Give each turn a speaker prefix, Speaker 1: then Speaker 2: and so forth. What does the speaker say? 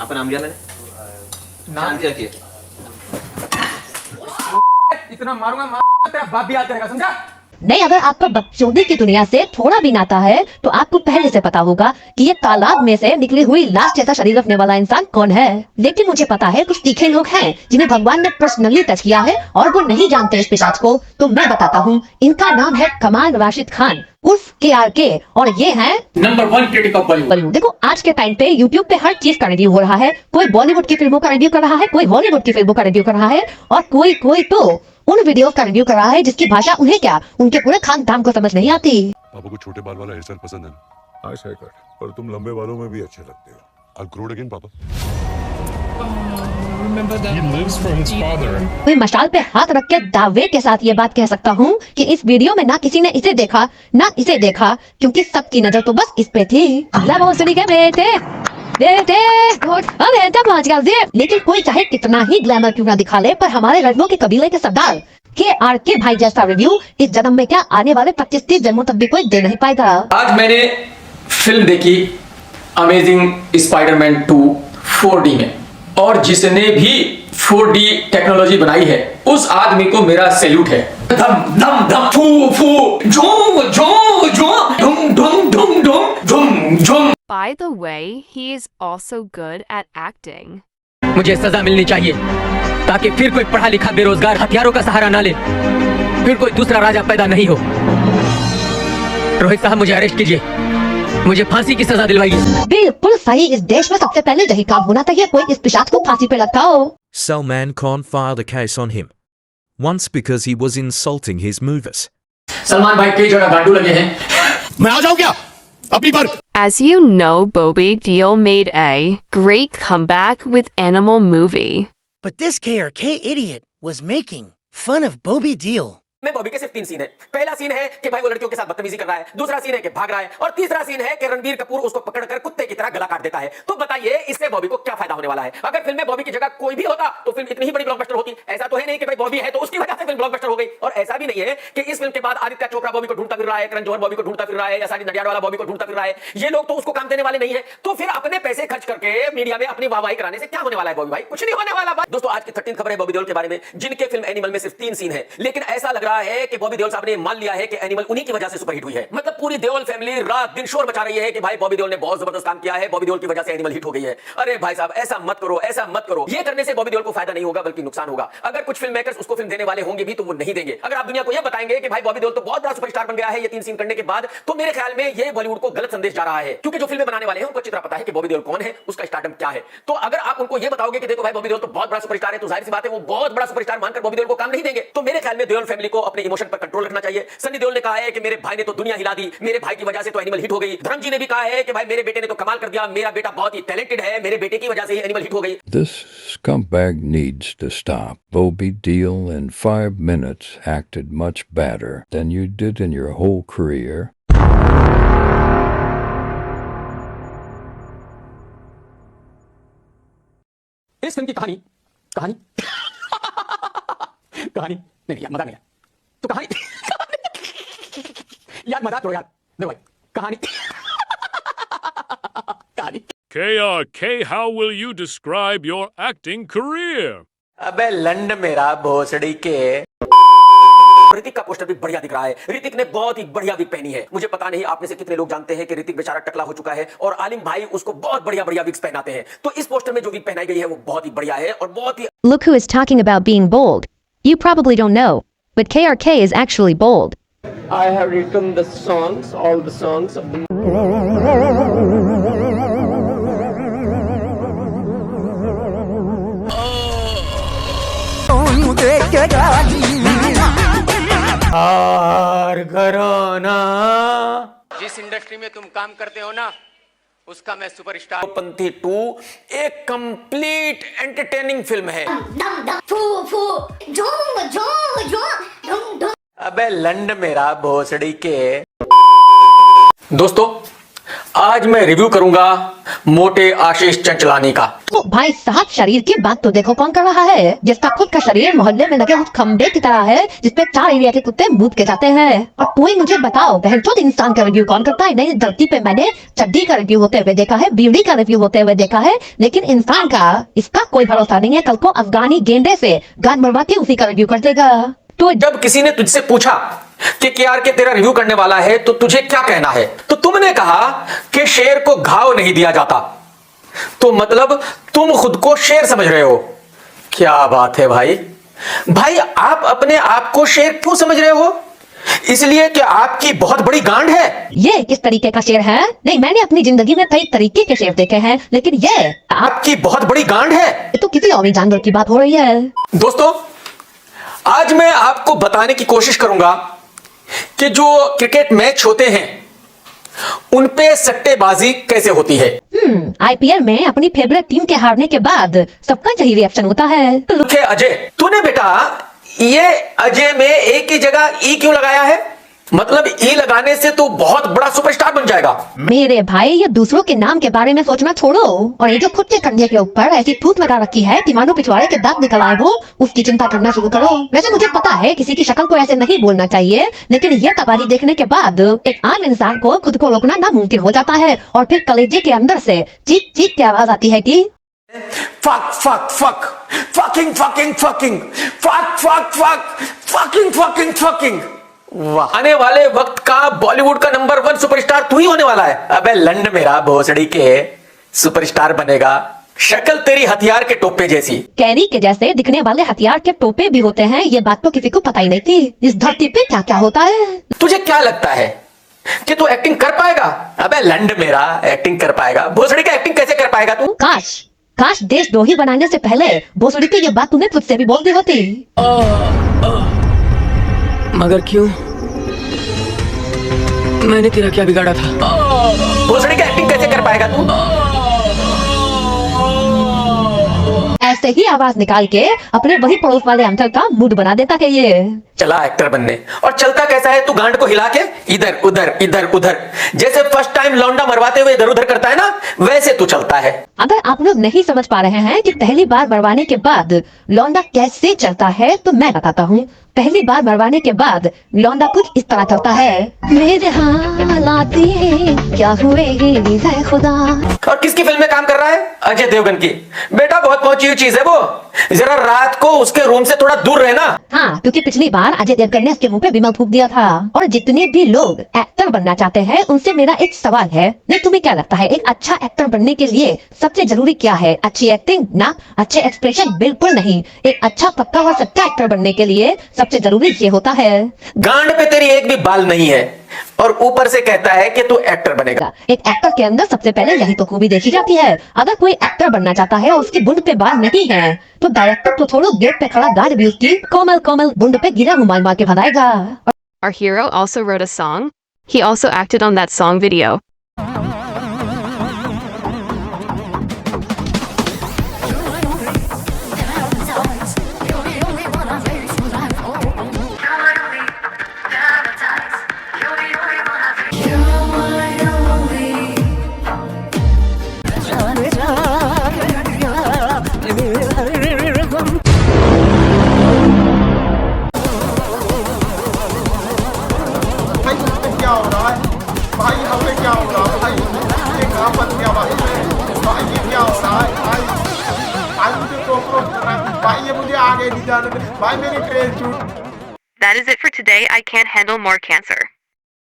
Speaker 1: आपका नाम क्या है?
Speaker 2: नाम
Speaker 1: क्या किया?
Speaker 2: इतना मारूंगा तेरा बाप भी याद करेगा, समझा?
Speaker 3: नहीं, अगर आपका बकचोदी की दुनिया से थोड़ा भी नाता है तो आपको पहले से पता होगा कि ये तालाब में से निकली हुई लाश जैसा शरीर रखने वाला इंसान कौन है। लेकिन मुझे पता है कुछ तीखे लोग हैं जिन्हें भगवान ने पर्सनली टच किया है और वो नहीं जानते इस पिशाच को, तो मैं बताता हूँ। इनका नाम है कमाल राशिद खान उर्फ KRK और ये है
Speaker 2: नंबर 1 क्रिटिक ऑफ बॉलीवुड।
Speaker 3: देखो, आज के टाइम पे YouTube पे हर चीज का रिव्यू हो रहा है। कोई बॉलीवुड की फिल्मों का रिव्यू कर रहा है, कोई हॉलीवुड की फिल्मों का रिव्यू कर रहा है और कोई तो उन वीडियो का रिव्यू कर रहा है जिसकी भाषा उन्हें क्या, उनके पूरे खानदान को समझ नहीं आती।
Speaker 4: पापा को छोटे बाल वाला हेयर स्टाइल पसंद है ना? आज है कट, पर तुम लंबे बालों में भी अच्छे लगते हो। I'll grow it again, पापा।
Speaker 5: He lives for his father.
Speaker 3: मैं मशाल पे हाथ रख के दावे के साथ ये बात कह सकता हूँ कि इस वीडियो में ना किसी ने इसे देखा ना इसे देखा, क्योंकि सबकी नजर तो बस इस पे थी। भोसड़ी के बेटे पहुंच गया। लेकिन कोई चाहे कितना ही ग्लैमर क्यों ना दिखा ले, पर हमारे रजनों के कबीले के सरदार KRK भाई जैसा रिव्यू इस जन्म में क्या आने वाले 25-30 जन्मों तक भी कोई दे नहीं पाएगा।
Speaker 2: आज मैंने फिल्म देखी अमेजिंग स्पाइडरमैन 2 4D में, और जिसने भी 4D टेक्नोलॉजी बनाई है उस आदमी को मेरा सैल्यूट है। धम धम धम फू फू झूम झूम झूम धुम धुम धुम धुम झुम झुम।
Speaker 6: By the way, he is also good at acting.
Speaker 7: मुझे सजा मिलनी चाहिए ताकि फिर कोई पढ़ा लिखा बेरोजगार हथियारों का सहारा ना ले, फिर कोई दूसरा राजा पैदा नहीं हो। रोहित साहब, मुझे अरेस्ट कीजिए, मुझे फांसी की सजा दिलवाइए।
Speaker 3: बिल्कुल सही, इस देश में सबसे पहले यही काम होना चाहिए, कोई इस पिशाच को फांसी पे लटकाओ।
Speaker 8: Salman Khan filed a case on him once because he was insulting his movies.
Speaker 2: Salman भाई कई जगह गांडू लगे हैं।
Speaker 4: मैं आ जाऊं क्या? अपनी पर।
Speaker 6: As you know, Bobby Deol made a great comeback with Animal movie.
Speaker 9: But this KRK idiot was making fun of Bobby Deol.
Speaker 1: में बॉबी के सिर्फ 3 सीन है। पहला सीन है कि भाई वो लड़कियों के साथ बदतमीजी कर रहा है, दूसरा सीन है कि भाग रहा है, और तीसरा सीन है कि रणबीर कपूर उसको पकड़कर कुत्ते की तरह गला काट देता है। तो बताइए इससे बॉबी को क्या फायदा होने वाला है? अगर फिल्म में बॉबी की जगह कोई भी होता तो फिल्म इतनी ही बड़ी ब्लॉकबस्टर होती। ऐसा तो है नहीं कि भाई बॉबी है तो उसकी वजह से फिल्म ब्लॉकबस्टर हो गई, और ऐसा भी नहीं है कि इस फिल्म के बाद आदित्य चोपड़ा बॉबी को ढूंढता फिर रहा है, करण जौहर बॉबी को ढूंढता फिर रहा है, या सानी नडियाड वाला बॉबी को ढूंढता फिर रहा है। ये लोग तो उसको काम देने वाले नहीं है, तो फिर अपने पैसे खर्च करके मीडिया में अपनी वाहवाही कराने से क्या होने वाला है? बॉबी भाई कुछ नहीं होने वाला। दोस्तों, आज की 13 खबर है बॉबी देओल के बारे में, जिनके फिल्म एनिमल में सिर्फ 3 सीन है, लेकिन ऐसा लग रहा है कि बॉबी देओल साहब ने मान लिया है कि एनिमल उन्हीं की वजह से सुपरहिट हुई है। मतलब पूरी देओल फैमिली रात दिन शोर मचा रही है कि भाई बॉबी देओल ने बहुत जबरदस्त काम किया है, बॉबी देओल की वजह से एनिमल हिट हो गई है। अरे भाई साहब, ऐसा मत करो, ऐसा मत करो। ये करने से बॉबी देओल को फायदा नहीं होगा बल्कि नुकसान होगा। अगर कुछ फिल्म मेकर्स उसको फिल्म देने वाले होंगे भी तो वो नहीं देंगे। अगर आप दुनिया को ये बताएंगे कि भाई बॉबी देओल तो बहुत बड़ा सुपरस्टार बन गया है ये 3 सीन करने के बाद, तो मेरे ख्याल में ये बॉलीवुड को गलत संदेश जा रहा है, क्योंकि जो फिल्में बनाने वाले हैं उनको अच्छी तरह पता है कि बॉबी देओल कौन है, उसका स्टारडम क्या है। तो अगर आप उनको ये बताओगे कि देखो भाई बॉबी देओल तो बहुत बड़ा सुपरस्टार है, तो जाहिर सी बात है वो बहुत बड़ा सुपरस्टार मानकर बॉबी देओल को काम नहीं देंगे। तो मेरे ख्याल में देओल फैमिली को अपने इमोशन पर कंट्रोल रखना चाहिए। सनी देओल ने कहा है कि मेरे भाई ने तो दुनिया हिला दी, मेरे भाई की वजह से तो एनिमल हिट हो गई। धर्म जी ने भी कहा है कि भाई मेरे बेटे ने तो कमाल कर दिया, मेरा बेटा बहुत ही टैलेंटेड है, मेरे बेटे की वजह से ही एनिमल हिट हो गई।
Speaker 10: This scumbag needs to stop. Bobby Deol in 5 minutes acted much better than you did in your whole career.
Speaker 2: इस फिल्म की कहानी कहानी नहीं यार, मजा नहीं आया तो कहानी यार मजाक करो यार, देखो भाई कहानी
Speaker 5: KRK, how will you describe your acting career?
Speaker 1: अबे लंड मेरा भोसड़ी के। ऋतिक का पोस्टर भी बढ़िया दिख रहा है। ऋतिक ने बहुत ही बढ़िया विग पहनी है। मुझे पता नहीं आप में से कितने लोग जानते हैं कि ऋतिक बेचारा टकला हो चुका है और आलिम भाई उसको बहुत बढ़िया बढ़िया विग्स पहनाते हैं। तो इस पोस्टर में जो विग पहनाई गई है वो बहुत ही बढ़िया है और बहुत ही।
Speaker 3: Look who is talking about being bold. You probably don't know, but KRK is actually bold.
Speaker 11: I have written the songs, all the songs of the
Speaker 1: जिस इंडस्ट्री में तुम काम करते हो ना उसका मैं सुपरस्टार। पंथी 2 एक कंप्लीट एंटरटेनिंग फिल्म है। अबे लंड मेरा भोसड़ी के। दोस्तों,
Speaker 2: आज मैं रिव्यू करूंगा मोटे आशीष चंचलानी का।
Speaker 3: तो भाई साहब, शरीर की बात तो देखो कौन कर रहा है, जिसका खुद का शरीर मोहल्ले में लगे उस खंबे की तरह है जिसपे 4 एरिया के कुत्ते मूत के जाते हैं। और तू ही मुझे बताओ, बहनचोद इंसान का रिव्यू कौन करता है? नहीं, धरती पे मैंने चड्डी का रिव्यू होते हुए देखा है, बीड़ी का रिव्यू होते हुए देखा है, लेकिन इंसान का इसका कोई भरोसा नहीं है। कल को अफगानी गेंडे से गान मरवा के उसी का रिव्यू कर देगा।
Speaker 2: तो जब किसी ने तुझसे पूछा कि केआर के तेरा रिव्यू करने वाला है तो तुझे क्या कहना है, तो तुमने कहा कि शेर को घाव नहीं दिया जाता। तो मतलब तुम खुद को शेर समझ रहे हो। क्या बात है भाई। भाई आप अपने आप को शेर क्यों समझ रहे हो? इसलिए कि आपकी बहुत बड़ी गांड है?
Speaker 3: ये किस तरीके का शेर है? नहीं, मैंने अपनी जिंदगी में कई तरीके के शेर देखे हैं, लेकिन ये
Speaker 2: आपकी बहुत बड़ी गांड है।
Speaker 3: ये तो किसी और जानवर की बात हो रही है।
Speaker 2: दोस्तों, आज मैं आपको बताने की कोशिश करूंगा कि जो क्रिकेट मैच होते हैं उनपे सट्टेबाजी कैसे होती है।
Speaker 3: आईपीएल में अपनी फेवरेट टीम के हारने के बाद सबका यही रिएक्शन होता है।
Speaker 2: अजय, तूने बेटा ये अजय में एक ही जगह ई क्यों लगाया है? मतलब ई लगाने से तो बहुत बड़ा सुपरस्टार बन जाएगा।
Speaker 3: मेरे भाई, ये दूसरों के नाम के बारे में सोचना छोड़ो और ये जो खुद के कंधे के ऊपर ऐसी थूत लगा रखी है कि मानो पिछवाड़े के दांत निकल आए हो, उसकी चिंता करना शुरू करो। वैसे मुझे पता है किसी की शक्ल को ऐसे नहीं बोलना चाहिए, लेकिन ये तबाही देखने के बाद एक आम इंसान को खुद को रोकना नामुमकिन हो जाता है और फिर कलेजे के अंदर से चीख चीख की आवाज आती है कि
Speaker 2: fuck fuck fuck fucking fucking fucking fuck fuck fuck fucking fucking fucking. आने वाले वक्त का बॉलीवुड का नंबर 1 सुपरस्टार तू ही होने वाला है। अबे लंड मेरा भोसड़ी के सुपरस्टार बनेगा। शक्ल तेरी हथियार के टोपे जैसी।
Speaker 3: कैरी के जैसे दिखने वाले हथियार के टोपे भी होते हैं, ये बात तो किसी को पता ही नहीं थी। इस धरती पे क्या क्या होता है।
Speaker 2: तुझे क्या लगता है कि तू एक्टिंग कर पाएगा? अबे लंड मेरा एक्टिंग कर पाएगा? भोसड़ी का एक्टिंग कैसे कर पाएगा तू?
Speaker 3: काश देशद्रोही बनाने से पहले भोसड़ी की ये बात तूने खुद से भी बोल दी होती।
Speaker 7: मगर क्यों? मैंने तेरा क्या बिगाड़ा था?
Speaker 2: भोसड़ी का एक्टिंग कैसे कर पाएगा तू?
Speaker 3: ऐसे ही आवाज निकाल के अपने वही पड़ोस वाले अंकल का मूड बना देता है ये।
Speaker 2: चला एक्टर बनने। और चलता कैसा है तू? गांड को हिला के इधर उधर जैसे फर्स्ट टाइम लौंडा मरवाते हुए इधर उधर करता है ना, वैसे तू चलता है।
Speaker 3: अगर आप लोग नहीं समझ पा रहे हैं कि पहली बार मरवाने के बाद लौंडा कैसे चलता है, तो मैं बताता हूँ। पहली बार मरवाने के बाद लौंडा कुछ इस तरह चलता है। मेरे हालात क्या हुए है खुदा।
Speaker 2: और किसकी फिल्म में काम कर रहा है? अजय देवगन की। बेटा बहुत पहुंची हुई चीज है वो, जरा रात को उसके रूम से थोड़ा दूर रहना।
Speaker 3: हाँ, क्योंकि पिछली बार अजय देवगन ने उसके मुंह पे विमल फूंक दिया था। और जितने भी लोग एक्टर बनना चाहते हैं उनसे मेरा एक सवाल है, नहीं तुम्हें क्या लगता है एक अच्छा एक्टर बनने के लिए सबसे जरूरी क्या है? अच्छी एक्टिंग ना, अच्छे एक्सप्रेशन बिल्कुल नहीं। एक अच्छा पक्का और सच्चा एक्टर बनने के लिए सबसे जरूरी ये होता है।
Speaker 2: गांड पे तेरी एक भी बाल नहीं है और ऊपर से कहता है कि तू एक्टर बनेगा।
Speaker 3: एक एक्टर के अंदर सबसे पहले यही तो खूबी देखी जाती है। अगर कोई एक्टर बनना चाहता है और उसकी बुंड पे बाल नहीं है, तो डायरेक्टर तो थोड़ा गेट पे खड़ा गार्ड भी उसकी कोमल कोमल बुंड पे गिरा रुमाल मार के भगाएगा।
Speaker 6: Our hero also wrote a song. He also acted on that song video.
Speaker 12: That is it for today. I can't handle more cancer.